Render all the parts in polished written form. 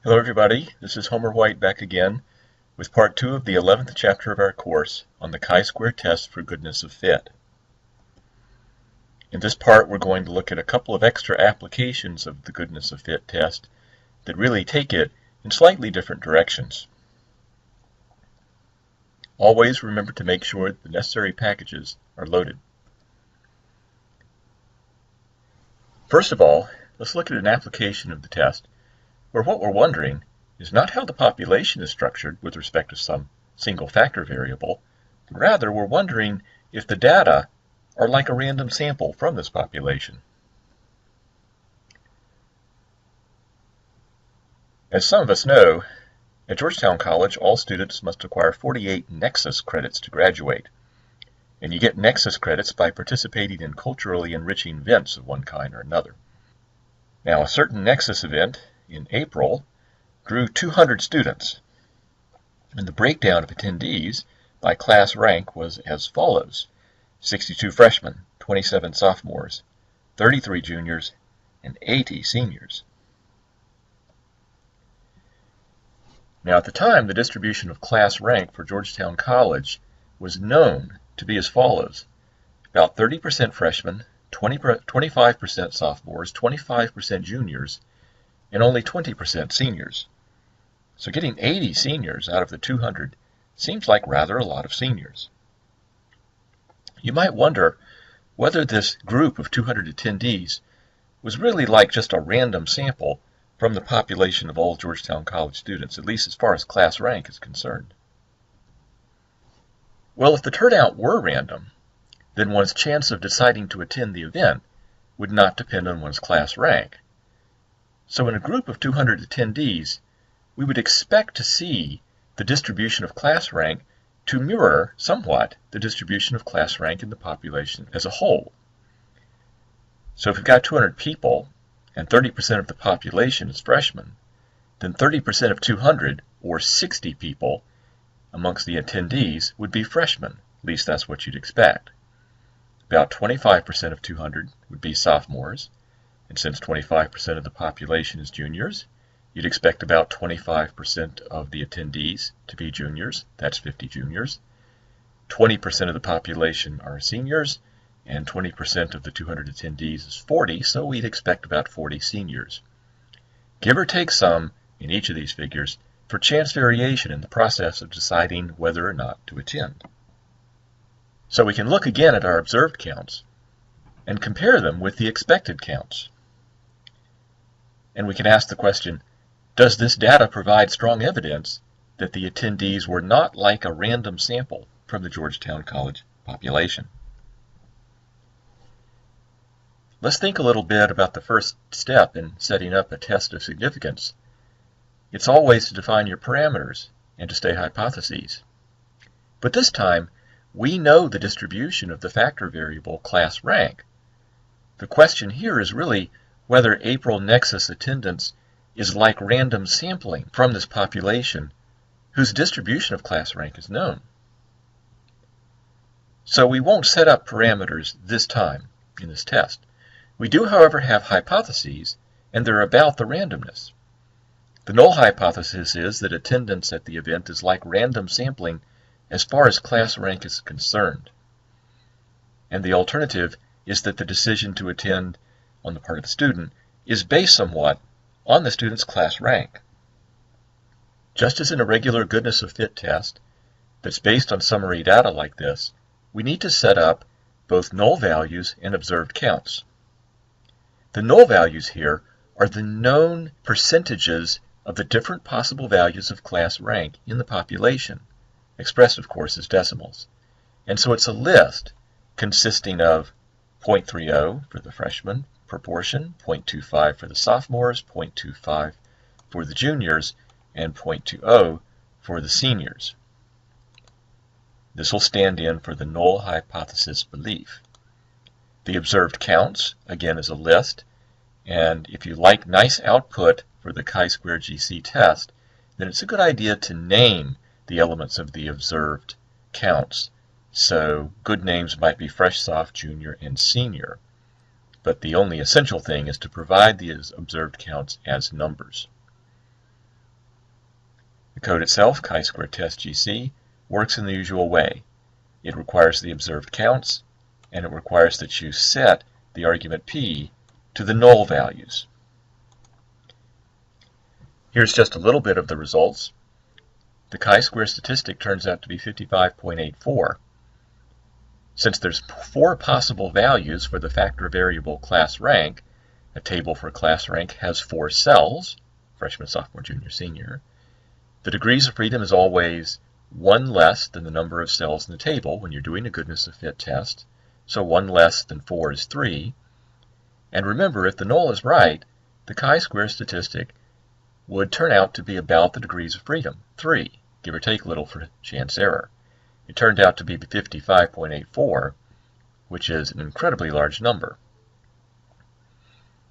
Hello everybody, this is Homer White back again with part 2 of the 11th chapter of our course on the chi-square test for goodness of fit. In this part we're going to look at a couple of extra applications of the goodness of fit test that really take it in slightly different directions. Always remember to make sure the necessary packages are loaded. First of all, let's look at an application of the test where what we're wondering is not how the population is structured with respect to some single factor variable, but rather we're wondering if the data are like a random sample from this population. As some of us know, at Georgetown College, all students must acquire 48 Nexus credits to graduate. And you get Nexus credits by participating in culturally enriching events of one kind or another. Now, a certain Nexus event in April drew 200 students, and the breakdown of attendees by class rank was as follows: 62 freshmen, 27 sophomores, 33 juniors, and 80 seniors. Now, at the time, the distribution of class rank for Georgetown College was known to be as follows: about 30% freshmen, 25% sophomores, 25% juniors, and only 20% seniors. So getting 80 seniors out of the 200 seems like rather a lot of seniors. You might wonder whether this group of 200 attendees was really like just a random sample from the population of all Georgetown College students, at least as far as class rank is concerned. Well, if the turnout were random, then one's chance of deciding to attend the event would not depend on one's class rank. So in a group of 200 attendees, we would expect to see the distribution of class rank to mirror somewhat the distribution of class rank in the population as a whole. So if we've got 200 people and 30% of the population is freshmen, then 30% of 200, or 60 people, amongst the attendees would be freshmen. At least that's what you'd expect. About 25% of 200 would be sophomores, and since 25% of the population is juniors, you'd expect about 25% of the attendees to be juniors. That's 50 juniors. 20% of the population are seniors, and 20% of the 200 attendees is 40, so we'd expect about 40 seniors. Give or take some in each of these figures for chance variation in the process of deciding whether or not to attend. So we can look again at our observed counts and compare them with the expected counts. And we can ask the question, does this data provide strong evidence that the attendees were not like a random sample from the Georgetown College population? Let's think a little bit about the first step in setting up a test of significance. It's always to define your parameters and to state hypotheses. But this time, we know the distribution of the factor variable class rank. The question here is really whether April Nexus attendance is like random sampling from this population whose distribution of class rank is known. So we won't set up parameters this time in this test. We do, however, have hypotheses, and they're about the randomness. The null hypothesis is that attendance at the event is like random sampling as far as class rank is concerned. And the alternative is that the decision to attend on the part of the student is based somewhat on the student's class rank. Just as in a regular goodness of fit test that's based on summary data like this, we need to set up both null values and observed counts. The null values here are the known percentages of the different possible values of class rank in the population, expressed of course as decimals. And so it's a list consisting of 0.30 for the freshman proportion, 0.25 for the sophomores, 0.25 for the juniors, and 0.20 for the seniors. This will stand in for the null hypothesis belief. The observed counts, again, is a list, and if you like nice output for the chi-square GC test, then it's a good idea to name the elements of the observed counts. So good names might be fresh, soft, junior, and senior. But the only essential thing is to provide the observed counts as numbers. code itself, chi-square test GC, works in the usual way. It requires the observed counts, and it requires that you set the argument p to the null values. Here's just a little bit of the results. The chi-square statistic turns out to be 55.84. Since there's 4 possible values for the factor variable class rank, a table for class rank has 4 cells, freshman, sophomore, junior, senior. The degrees of freedom is always 1 less than the number of cells in the table when you're doing a goodness of fit test. So 1 less than 4 is 3. And remember, if the null is right, the chi-square statistic would turn out to be about the degrees of freedom, 3, give or take a little for chance error. It turned out to be 55.84, which is an incredibly large number.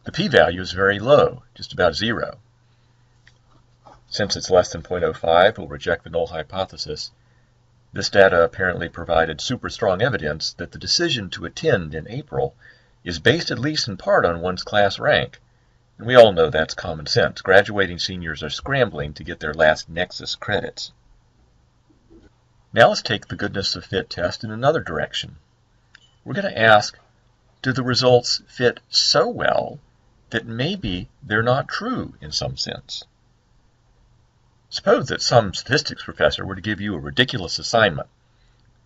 The p-value is very low, just about 0. Since it's less than 0.05, we'll reject the null hypothesis. This data apparently provided super strong evidence that the decision to attend in April is based at least in part on one's class rank. And we all know that's common sense. Graduating seniors are scrambling to get their last Nexus credits. Now let's take the goodness of fit test in another direction. We're going to ask, do the results fit so well that maybe they're not true in some sense? Suppose that some statistics professor were to give you a ridiculous assignment.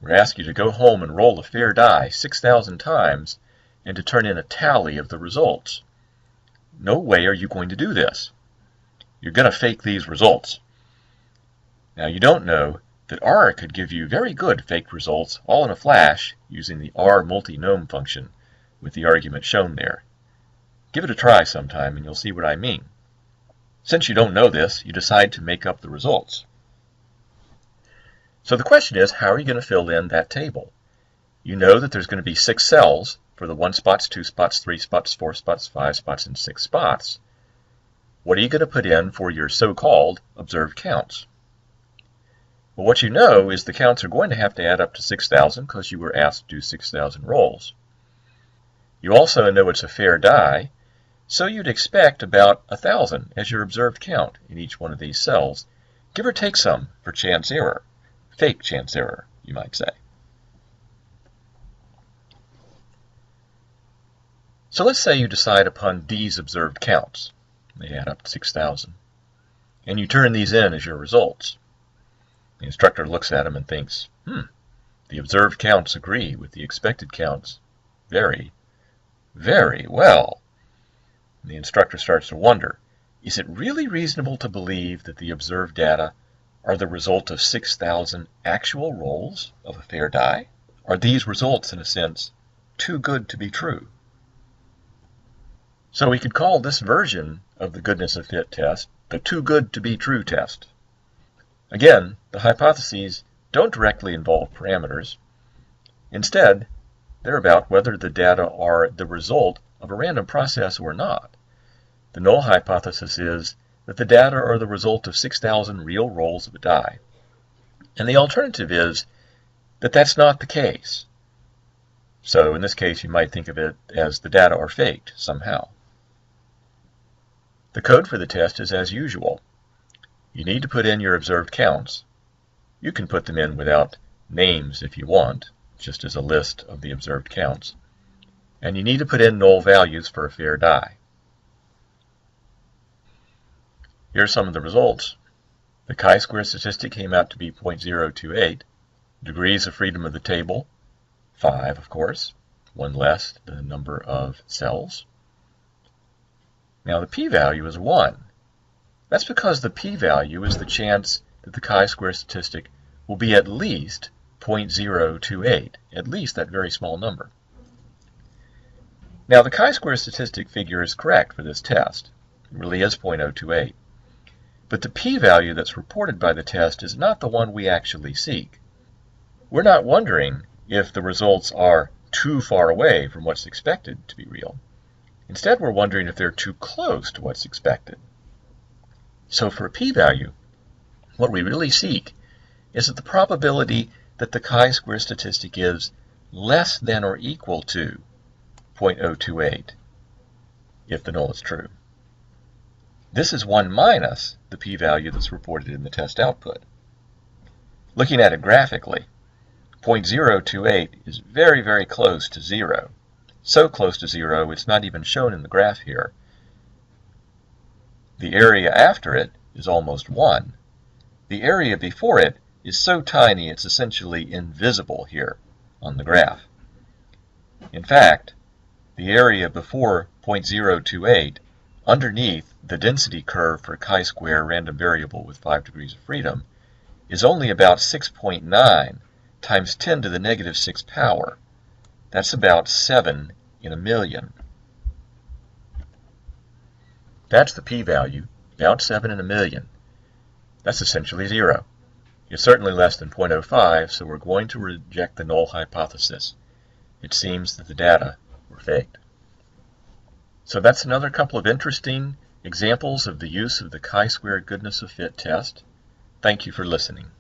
We're to ask you to go home and roll a fair die 6,000 times and to turn in a tally of the results. No way are you going to do this. You're going to fake these results. Now you don't know that R could give you very good faked results all in a flash using the R multi-gnome function with the argument shown there. Give it a try sometime and you'll see what I mean. Since you don't know this, you decide to make up the results. So the question is, how are you going to fill in that table? You know that there's going to be 6 cells for the 1 spots, 2 spots, 3 spots, 4 spots, 5 spots, and 6 spots. What are you going to put in for your so-called observed counts? Well, what you know is the counts are going to have to add up to 6,000 because you were asked to do 6,000 rolls. You also know it's a fair die, so you'd expect about 1,000 as your observed count in each one of these cells, give or take some for chance error, fake chance error, you might say. So let's say you decide upon these observed counts. They add up to 6,000. And you turn these in as your results. The instructor looks at them and thinks, the observed counts agree with the expected counts very, very well. And the instructor starts to wonder, is it really reasonable to believe that the observed data are the result of 6,000 actual rolls of a fair die? Are these results, in a sense, too good to be true? So we could call this version of the goodness of fit test the too good to be true test. Again, the hypotheses don't directly involve parameters. Instead, they're about whether the data are the result of a random process or not. The null hypothesis is that the data are the result of 6,000 real rolls of a die. And the alternative is that that's not the case. So in this case, you might think of it as the data are faked somehow. The code for the test is as usual. You need to put in your observed counts. You can put them in without names if you want, just as a list of the observed counts. And you need to put in null values for a fair die. Here are some of the results. The chi-square statistic came out to be 0.028. Degrees of freedom of the table, 5, of course, 1 less than the number of cells. Now the p-value is 1. That's because the p-value is the chance that the chi-square statistic will be at least 0.028, at least that very small number. Now the chi-square statistic figure is correct for this test. It really is 0.028. But the p-value that's reported by the test is not the one we actually seek. We're not wondering if the results are too far away from what's expected to be real. Instead, we're wondering if they're too close to what's expected. So for a p-value, what we really seek is that the probability that the chi-square statistic is less than or equal to 0.028 if the null is true. This is 1 minus the p-value that's reported in the test output. Looking at it graphically, 0.028 is very, very close to 0. So close to 0 it's not even shown in the graph here. The area after it is almost 1. The area before it is so tiny it's essentially invisible here on the graph. In fact, the area before 0.028 underneath the density curve for chi-square random variable with 5 degrees of freedom is only about 6.9 times 10 to the negative 6 power. That's about 7 in a million. That's the p-value, about 7 in a million. That's essentially 0. It's certainly less than 0.05, so we're going to reject the null hypothesis. It seems that the data were faked. So that's another couple of interesting examples of the use of the chi-square goodness of fit test. Thank you for listening.